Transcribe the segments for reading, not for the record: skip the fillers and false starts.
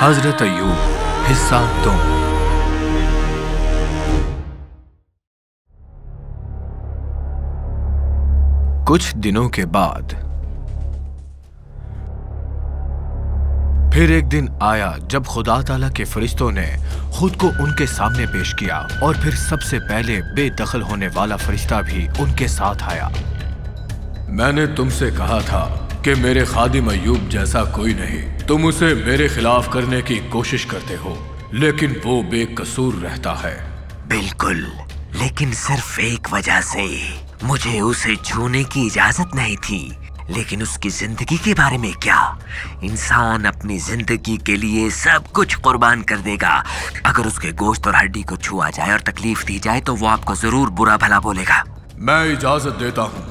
हजरत अय्यूब हिस्सा 2। कुछ दिनों के बाद फिर एक दिन आया जब खुदा ताला के फरिश्तों ने खुद को उनके सामने पेश किया और फिर सबसे पहले बेदखल होने वाला फरिश्ता भी उनके साथ आया। मैंने तुमसे कहा था कि मेरे खादिम अय्यूब जैसा कोई नहीं। तुम उसे मेरे खिलाफ करने की कोशिश करते हो, लेकिन वो बेकसूर रहता है। बिल्कुल, लेकिन सिर्फ एक वजह से मुझे उसे छूने की इजाजत नहीं थी। लेकिन उसकी जिंदगी के बारे में क्या? इंसान अपनी जिंदगी के लिए सब कुछ कुर्बान कर देगा। अगर उसके गोश्त और हड्डी को छुआ जाए और तकलीफ दी जाए तो वो आपको जरूर बुरा भला बोलेगा। मैं इजाजत देता हूँ।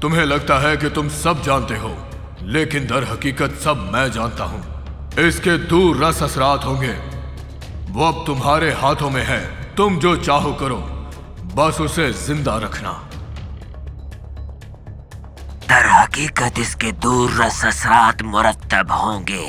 तुम्हें लगता है कि तुम सब जानते हो, लेकिन दर हकीकत सब मैं जानता हूँ। इसके दूर रस असरात होंगे। वो अब तुम्हारे हाथों में है। तुम जो चाहो करो, बस उसे जिंदा रखना। दर हकीकत इसके दूर रस असरात मुरत्तब होंगे।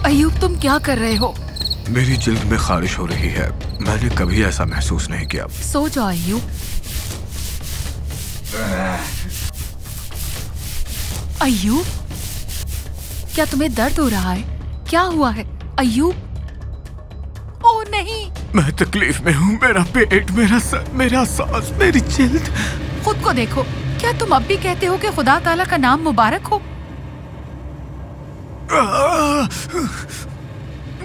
अय्यूब, तुम क्या कर रहे हो? मेरी जिल्द में खारिश हो रही है। मैंने कभी ऐसा महसूस नहीं किया। सो जाओ अय्यूब। अय्यूब, क्या तुम्हें दर्द हो रहा है? क्या हुआ है अय्यूब? ओ नहीं, मैं तकलीफ में हूँ। मेरा पेट, मेरा सर, मेरा सांस, मेरी जिल्द। खुद को देखो। क्या तुम अब भी कहते हो कि खुदा ताला का नाम मुबारक हो?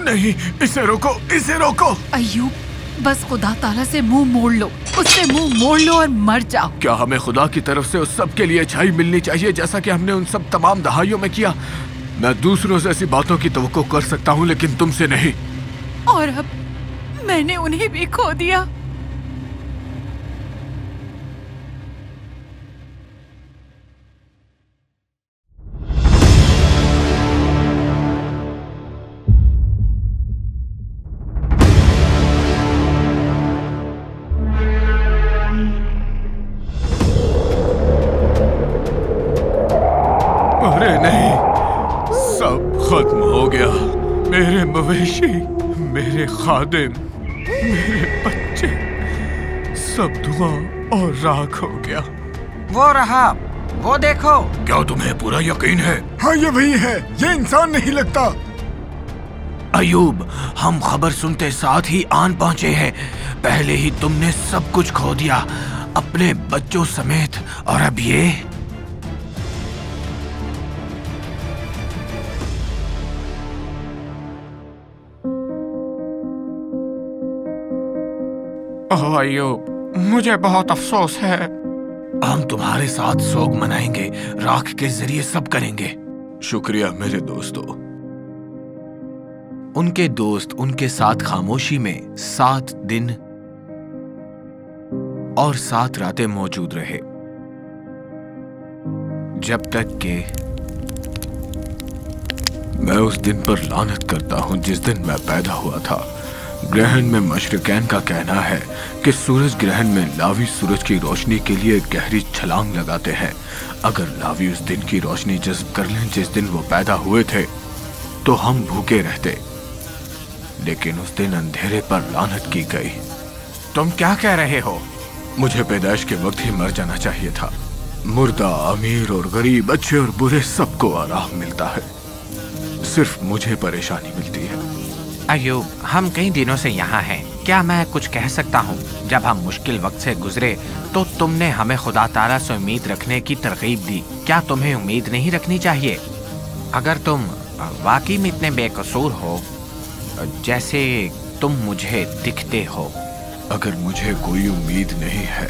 नहीं, इसे रोको, इसे रोको। अय्यूब, बस खुदा ताला से मुंह मोड़ लो। उससे मुंह मोड़ लो और मर जाओ। क्या हमें खुदा की तरफ से उस सब के लिए अच्छाई मिलनी चाहिए जैसा कि हमने उन सब तमाम दहाइयों में किया? मैं दूसरों से ऐसी बातों की तवक्को कर सकता हूँ, लेकिन तुमसे नहीं। और अब मैंने उन्हें भी खो दिया। अरे नहीं, सब खत्म हो गया। मेरे मवेशी, मेरे खादिम, मेरे बच्चे, सब धुआं और राख हो गया। वो रहा, वो देखो। क्या तुम्हें पूरा यकीन है? हाँ, ये वही है। ये इंसान नहीं लगता। अय्यूब, हम खबर सुनते साथ ही आन पहुंचे हैं। पहले ही तुमने सब कुछ खो दिया, अपने बच्चों समेत। और अब ये ओह अय्यूब, मुझे बहुत अफसोस है। हम तुम्हारे साथ सोग मनाएंगे, राख के जरिए सब करेंगे। शुक्रिया मेरे दोस्तों। उनके दोस्त उनके साथ खामोशी में 7 दिन और 7 रातें मौजूद रहे, जब तक कि मैं उस दिन पर लानत करता हूं जिस दिन मैं पैदा हुआ था। ग्रहण में मशरिकैन का कहना है कि सूरज ग्रहण में लावी सूरज की रोशनी के लिए गहरी छलांग लगाते हैं। अगर लावी उस दिन की रोशनी जज्ब कर लें जिस दिन वो पैदा हुए थे, तो हम भूखे रहते। लेकिन उस दिन अंधेरे पर लानत की गई। तुम क्या कह रहे हो? मुझे पैदाइश के वक्त ही मर जाना चाहिए था। मुर्दा, अमीर और गरीब, अच्छे और बुरे, सबको आराम मिलता है। सिर्फ मुझे परेशानी मिलती है। अय्यूब, हम कई दिनों से यहाँ हैं। क्या मैं कुछ कह सकता हूँ? जब हम मुश्किल वक्त से गुजरे तो तुमने हमें खुदा ताला से उम्मीद रखने की तरगीब दी। क्या तुम्हें उम्मीद नहीं रखनी चाहिए? अगर तुम वाकई में इतने बेकसूर हो जैसे तुम मुझे दिखते हो। अगर मुझे कोई उम्मीद नहीं है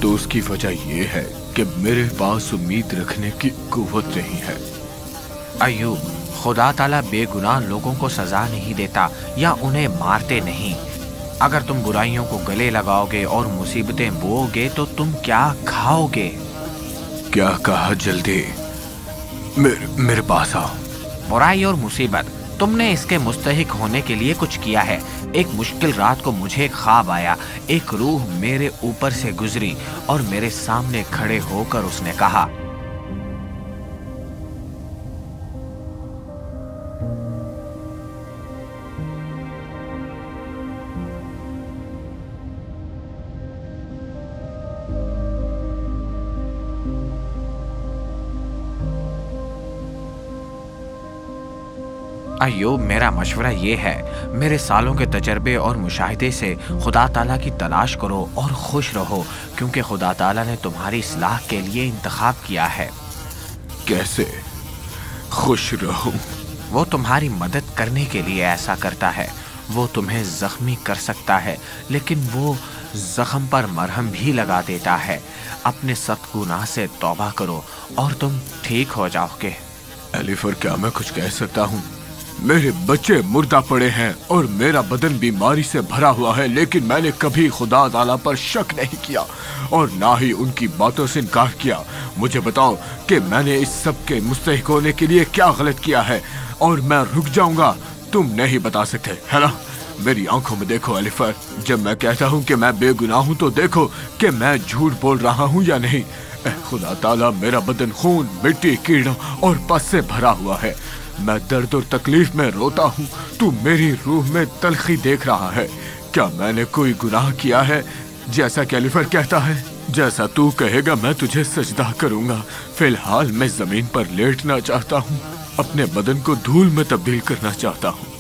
तो उसकी वजह यह है कि मेरे पास उम्मीद रखने की कुव्वत नहीं है। अय्यूब, खुदा ताला बेगुनाह लोगों को सजा नहीं देता या उन्हें मारते नहीं। अगर तुम बुराइयों को गले लगाओगे और मुसीबतें बोओगे तो तुम क्या खाओगे? क्या कहा? जल्दी मेरे पास आओ। बुराई और मुसीबत तुमने इसके मुस्तहिक होने के लिए कुछ किया है। एक मुश्किल रात को मुझे एक ख्वाब आया। एक रूह मेरे ऊपर से गुजरी और मेरे सामने खड़े होकर उसने कहा, अय्यूब, मेरा मशवरा ये है, मेरे सालों के तजर्बे और मुशाहिदे से खुदा ताला की तलाश करो और खुश रहो, क्योंकि खुदा ताला ने तुम्हारी इस्लाह के लिए इंतखाब किया है। कैसे खुश रहूं? वो तुम्हारी मदद करने के लिए ऐसा करता है। वो तुम्हें जख्मी कर सकता है, लेकिन वो जख्म पर मरहम भी लगा देता है। अपने सख्त गुनाह से तौबा करो और तुम ठीक हो जाओगे। एलिफर, क्या मैं कुछ कह सकता हूँ? मेरे बच्चे मुर्दा पड़े हैं और मेरा बदन बीमारी से भरा हुआ है, लेकिन मैंने कभी खुदा ताला पर शक नहीं किया और ना ही उनकी बातों से इनकार किया। मुझे बताओ कि मैंने इस सब के मुस्तहिक होने के लिए क्या गलत किया है और मैं रुक जाऊंगा? तुम नहीं बता सकते, है ना? मेरी आंखों में देखो एलिफर, जब मैं कहता हूँ कि मैं बेगुनाह हूँ तो देखो कि मैं झूठ बोल रहा हूँ या नहीं। खुदा ताला, मेरा बदन खून, मिट्टी, कीड़ों और पस से भरा हुआ है। मैं दर्द और तकलीफ में रोता हूँ। तू मेरी रूह में तलखी देख रहा है। क्या मैंने कोई गुनाह किया है? जैसा कि एलिफर कहता है, जैसा तू कहेगा मैं तुझे सजदा करूंगा। फिलहाल मैं जमीन पर लेटना चाहता हूँ, अपने बदन को धूल में तब्दील करना चाहता हूँ।